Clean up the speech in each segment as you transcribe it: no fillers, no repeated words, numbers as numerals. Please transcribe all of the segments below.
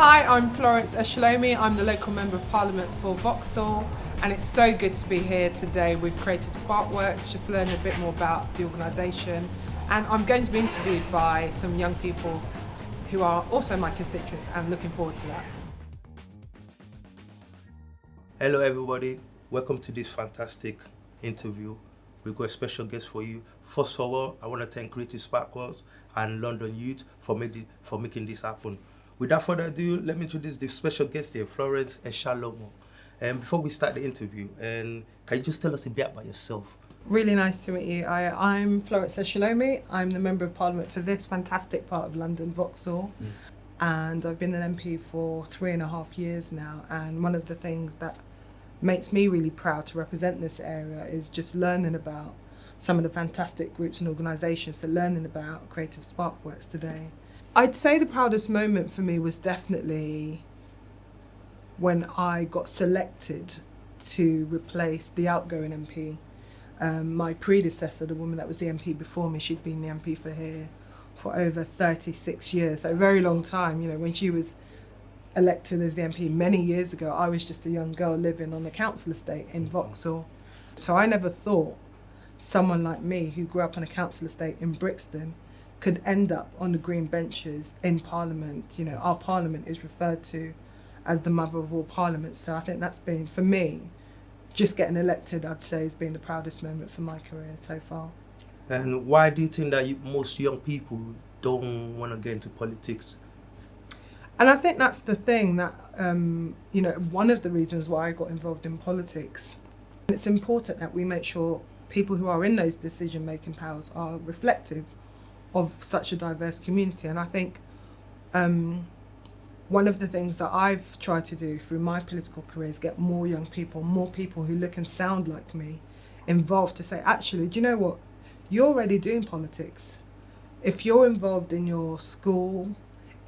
Hi, I'm Florence Eshalomi. I'm the local Member of Parliament for Vauxhall, and it's so good to be here today with Creative Sparkworks, just to learn a bit more about the organisation. And I'm going to be interviewed by some young people who are also my constituents, and looking forward to that. Hello everybody, welcome to this fantastic interview. We've got a special guest for you. First of all, I want to thank Creative Sparkworks and London Youth for making this happen. Without further ado, let me introduce the special guest here, Florence Eshalomi. And before we start the interview, can you just tell us a bit about yourself? Really nice to meet you. I'm Florence Eshalomi. I'm the Member of Parliament for this fantastic part of London, Vauxhall. And I've been an MP for 3.5 years now. And one of the things that makes me really proud to represent this area is just learning about some of the fantastic groups and organisations, so learning about Creative Sparkworks today. I'd say the proudest moment for me was definitely when I got selected to replace the outgoing MP. My predecessor, the woman that was the MP before me, she'd been the MP for here for over 36 years, so a very long time. You know, when she was elected as the MP many years ago, I was just a young girl living on a council estate in Vauxhall. So I never thought someone like me, who grew up on a council estate in Brixton, could end up on the green benches in Parliament. You know, our Parliament is referred to as the mother of all parliaments. So I think that's been, for me, just getting elected, I'd say, has been the proudest moment for my career so far. And why do you think that most young people don't want to get into politics? And I think that's the thing that, you know, one of the reasons why I got involved in politics. It's important that we make sure people who are in those decision-making powers are reflective of such a diverse community. And I think one of the things that I've tried to do through my political career is get more young people, more people who look and sound like me, involved, to say, actually, do you know what? You're already doing politics. If you're involved in your school,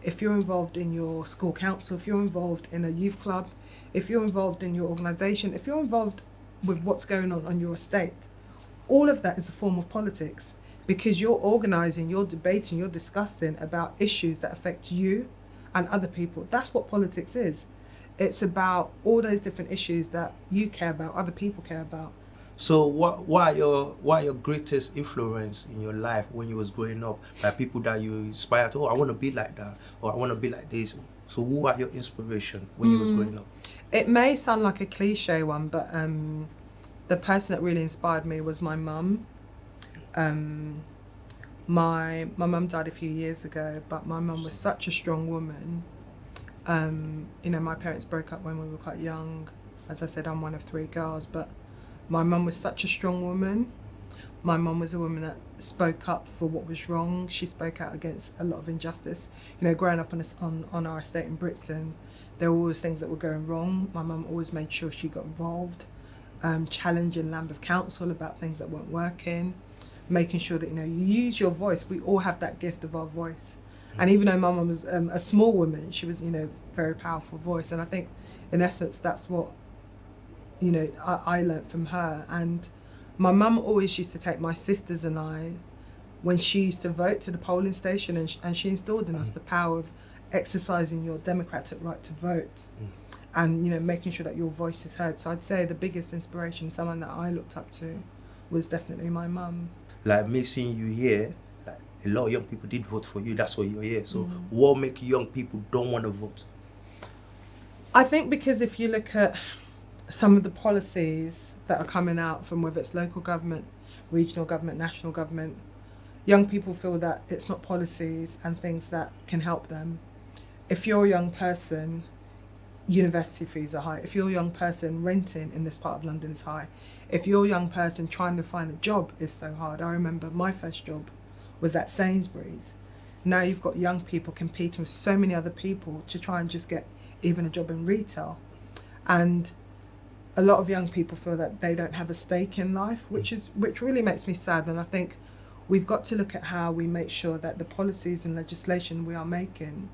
if you're involved in your school council, if you're involved in a youth club, if you're involved in your organisation, if you're involved with what's going on your estate, all of that is a form of politics, because you're organising, you're debating, you're discussing about issues that affect you and other people. That's what politics is. It's about all those different issues that you care about, other people care about. So what are your greatest influence in your life when you was growing up? Like people that you inspired, oh, I want to be like that, or I want to be like this. So who are your inspiration when you was growing up? It may sound like a cliche one, but the person that really inspired me was my mum. My mum died a few years ago, but my mum was such a strong woman. You know, my parents broke up when we were quite young. As I said, I'm one of 3 girls, but my mum was such a strong woman. My mum was a woman that spoke up for what was wrong. She spoke out against a lot of injustice. You know, growing up on our estate in Brixton, there were always things that were going wrong. My mum always made sure she got involved, challenging Lambeth Council about things that weren't working, making sure that, you know, you use your voice. We all have that gift of our voice. And even though my mum was a small woman, she was, you know, very powerful voice. And I think, in essence, that's what, you know, I learnt from her. And my mum always used to take my sisters and I, when she used to vote, to the polling station, and she installed in us the power of exercising your democratic right to vote. And, you know, making sure that your voice is heard. So I'd say the biggest inspiration, someone that I looked up to, was definitely my mum. Like me seeing you here, like a lot of young people did vote for you. That's why you're here. So what makes young people don't want to vote? I think because if you look at some of the policies that are coming out from whether it's local government, regional government, national government, young people feel that it's not policies and things that can help them. If you're a young person, university fees are high. If you're a young person, renting in this part of London is high. If you're a young person, trying to find a job is so hard. I remember my first job was at Sainsbury's. Now you've got young people competing with so many other people to try and just get even a job in retail. And a lot of young people feel that they don't have a stake in life, which really makes me sad. And I think we've got to look at how we make sure that the policies and legislation we are making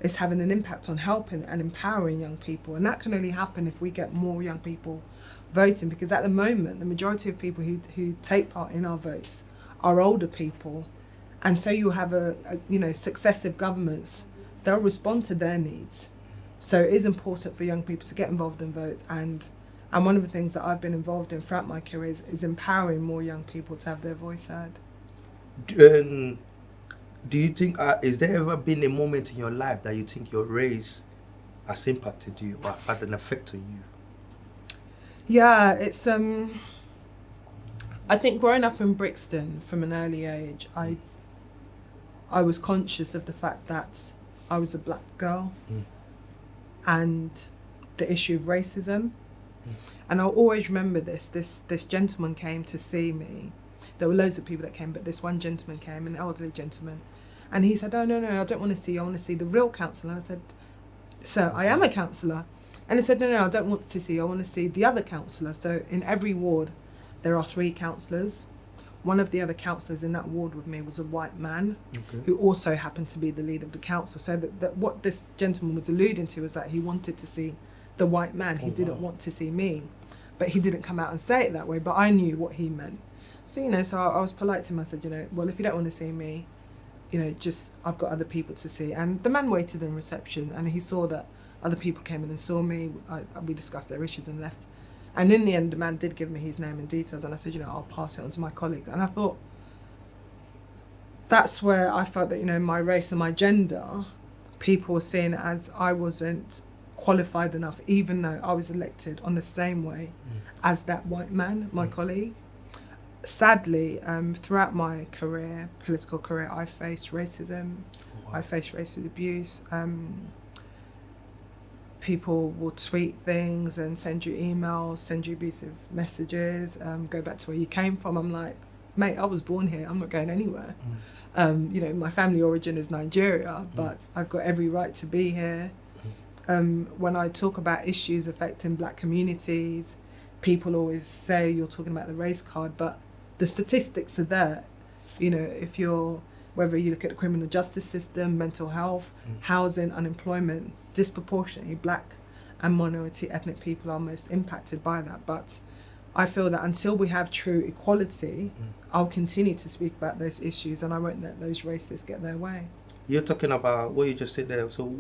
is having an impact on helping and empowering young people. And that can only happen if we get more young people voting, because at the moment, the majority of people who take part in our votes are older people. And so you have successive governments they'll respond to their needs. So it is important for young people to get involved in votes, and one of the things that I've been involved in throughout my career is empowering more young people to have their voice heard. Do you think, is there ever been a moment in your life that you think your race has impacted you or have had an effect on you? Yeah, it's I think growing up in Brixton from an early age, I was conscious of the fact that I was a black girl and the issue of racism. And I'll always remember this gentleman came to see me. There were loads of people that came, but this one gentleman came, an elderly gentleman, and he said, "Oh, no, I don't want to see you, I want to see the real counsellor." And I said, "Sir, I am a counsellor." And he said, no, I don't want to see you, I want to see the other counsellor. So in every ward, there are 3 counsellors. One of the other counsellors in that ward with me was a white man who also happened to be the leader of the council. So that what this gentleman was alluding to was that he wanted to see the white man. He didn't want to see me. But he didn't come out and say it that way, but I knew what he meant. So, so I was polite to him. I said, well, if you don't want to see me, just, I've got other people to see. And the man waited in reception, and he saw that other people came in and saw me. We discussed their issues and left. And in the end, the man did give me his name and details, and I said, I'll pass it on to my colleagues. And I thought, that's where I felt that, my race and my gender, people were seeing as I wasn't qualified enough, even though I was elected on the same way as that white man, my colleague. Sadly, throughout my career, political career, I faced racism, I faced racist abuse. People will tweet things and send you emails, send you abusive messages, go back to where you came from. I'm like, mate, I was born here, I'm not going anywhere. My family origin is Nigeria, but I've got every right to be here. When I talk about issues affecting black communities, people always say you're talking about the race card, but the statistics are there. Whether you look at the criminal justice system, mental health, housing, unemployment, disproportionately black and minority ethnic people are most impacted by that. But I feel that until we have true equality, I'll continue to speak about those issues, and I won't let those racists get their way. You're talking about what you just said there. So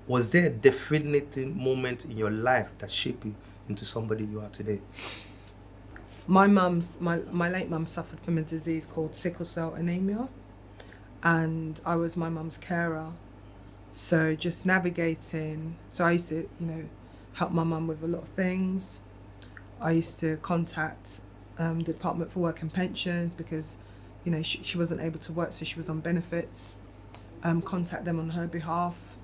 was there a definitive moment in your life that shaped you into somebody you are today? My late mum suffered from a disease called sickle cell anemia, and I was my mum's carer. So just navigating, so I used to, help my mum with a lot of things. I used to contact the Department for Work and Pensions because, she wasn't able to work, so she was on benefits. Contact them on her behalf,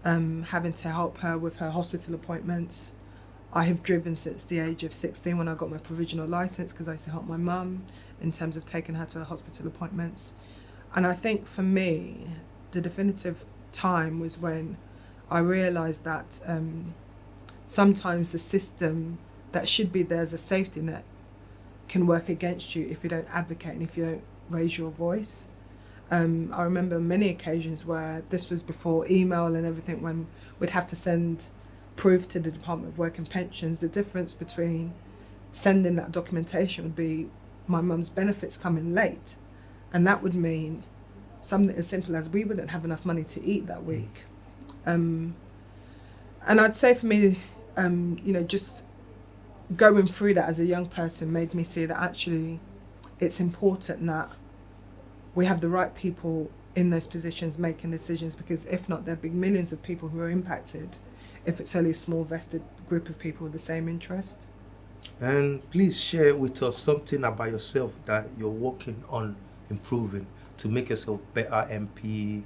having to help her with her hospital appointments. I have driven since the age of 16 when I got my provisional license because I used to help my mum in terms of taking her to her hospital appointments. And I think for me, the definitive time was when I realised that sometimes the system that should be there as a safety net can work against you if you don't advocate and if you don't raise your voice. I remember many occasions where this was before email and everything, when we'd have to send proof to the Department of Work and Pensions. The difference between sending that documentation would be my mum's benefits coming late, and that would mean something as simple as we wouldn't have enough money to eat that week. And I'd say for me, just going through that as a young person made me see that actually it's important that we have the right people in those positions making decisions, because if not, there'll be millions of people who are impacted if it's only a small vested group of people with the same interest. And please share with us something about yourself that you're working on improving to make yourself better MP.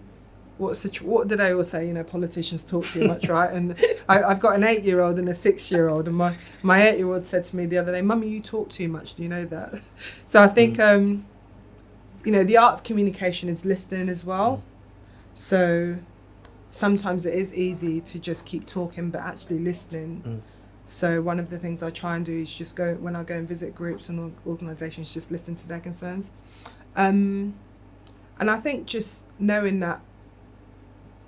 What did I always say? Politicians talk too much, right? And I've got an 8-year-old and a 6-year-old, and my 8-year-old said to me the other day, "Mummy, you talk too much. Do you know that?" So I think the art of communication is listening as well. So sometimes it is easy to just keep talking, but actually listening. So one of the things I try and do is just when I go and visit groups and organisations, just listen to their concerns. And I think just knowing that,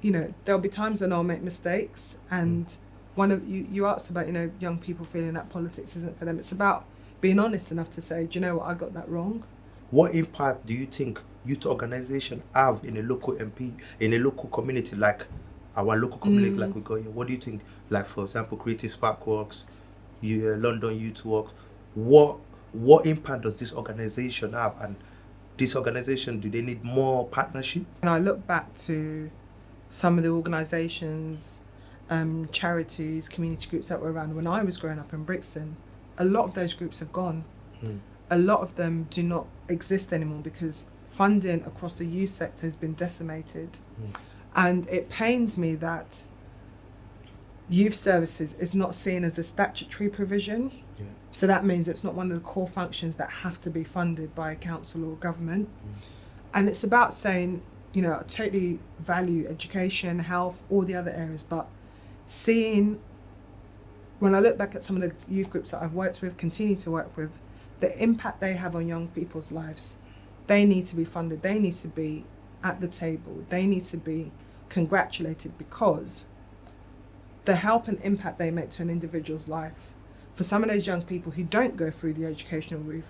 there'll be times when I'll make mistakes, and one of you asked about, young people feeling that politics isn't for them. It's about being honest enough to say, do you know what, I got that wrong. What impact do you think youth organisation have in a local MP, in a local community like our local community like we got here? What do you think? Like, for example, Creative Sparkworks, London Youth Walk. What impact does this organisation have? And this organisation, do they need more partnership? And I look back to some of the organisations, charities, community groups that were around when I was growing up in Brixton. A lot of those groups have gone. A lot of them do not exist anymore because funding across the youth sector has been decimated. And it pains me that youth services is not seen as a statutory provision. So that means it's not one of the core functions that have to be funded by a council or government. And it's about saying, you know, I totally value education, health, all the other areas, but seeing, when I look back at some of the youth groups that I've worked with, continue to work with, the impact they have on young people's lives, they need to be funded, they need to be at the table, they need to be congratulated because the help and impact they make to an individual's life, for some of those young people who don't go through the educational route,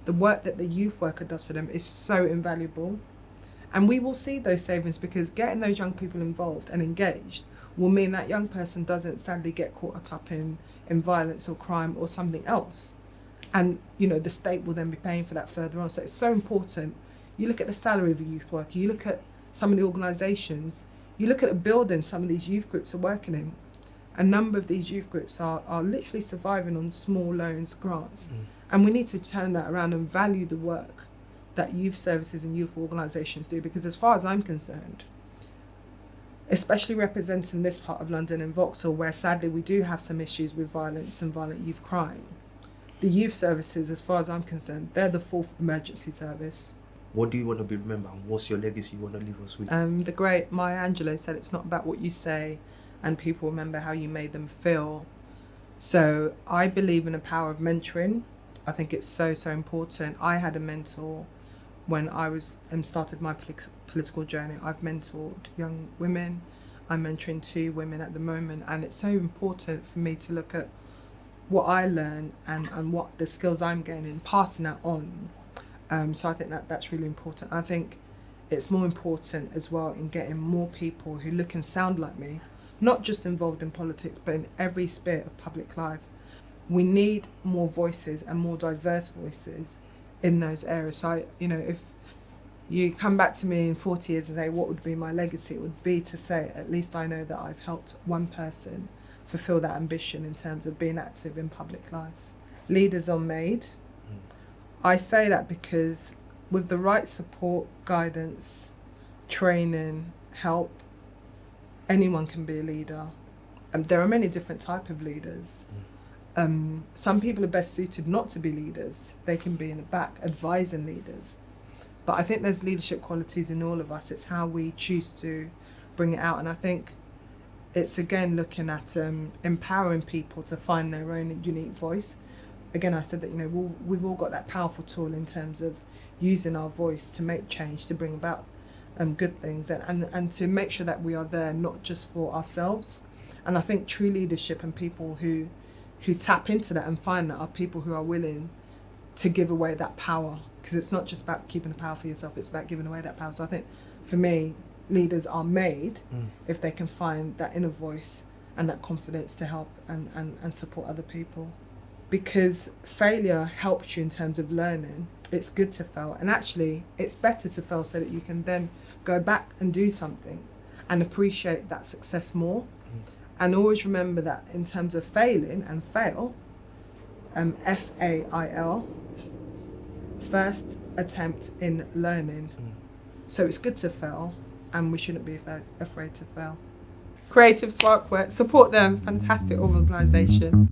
the work that the youth worker does for them is so invaluable. And we will see those savings because getting those young people involved and engaged will mean that young person doesn't sadly get caught up in violence or crime or something else. And, you know, the state will then be paying for that further on. So it's so important. You look at the salary of a youth worker, you look at some of the organisations, you look at the building some of these youth groups are working in. A number of these youth groups are literally surviving on small loans, grants. And we need to turn that around and value the work that youth services and youth organisations do, because as far as I'm concerned, especially representing this part of London and Vauxhall, where sadly we do have some issues with violence and violent youth crime, the youth services, as far as I'm concerned, they're the fourth emergency service. What do you want to be remembered, and what's your legacy you want to leave us with? The great Maya Angelou said it's not about what you say, and people remember how you made them feel. So I believe in the power of mentoring. I think it's so important. I had a mentor when I was started my political journey. I've mentored young women. I'm mentoring 2 women at the moment, and it's so important for me to look at what I learn and what the skills I'm gaining, passing that on. So I think that's really important. I think it's more important as well in getting more people who look and sound like me, not just involved in politics, but in every sphere of public life. We need more voices and more diverse voices in those areas. So, if you come back to me in 40 years and say, what would be my legacy? It would be to say, at least I know that I've helped one person fulfill that ambition in terms of being active in public life. Leaders are made. I say that because with the right support, guidance, training, help, anyone can be a leader. There are many different types of leaders. Some people are best suited not to be leaders. They can be in the back advising leaders. But I think there's leadership qualities in all of us. It's how we choose to bring it out. And I think it's again looking at empowering people to find their own unique voice. Again, I said that we've all got that powerful tool in terms of using our voice to make change, to bring about good things, and to make sure that we are there not just for ourselves. And I think true leadership and people who tap into that and find that are people who are willing to give away that power, because it's not just about keeping the power for yourself, it's about giving away that power. So I think for me, leaders are made if they can find that inner voice and that confidence to help and support other people. Because failure helps you in terms of learning. It's good to fail, and actually it's better to fail so that you can then go back and do something and appreciate that success more. And always remember that in terms of failing and fail, FAIL, first attempt in learning. So it's good to fail, and we shouldn't be afraid to fail. Creative Sparkworks, support them, fantastic organisation.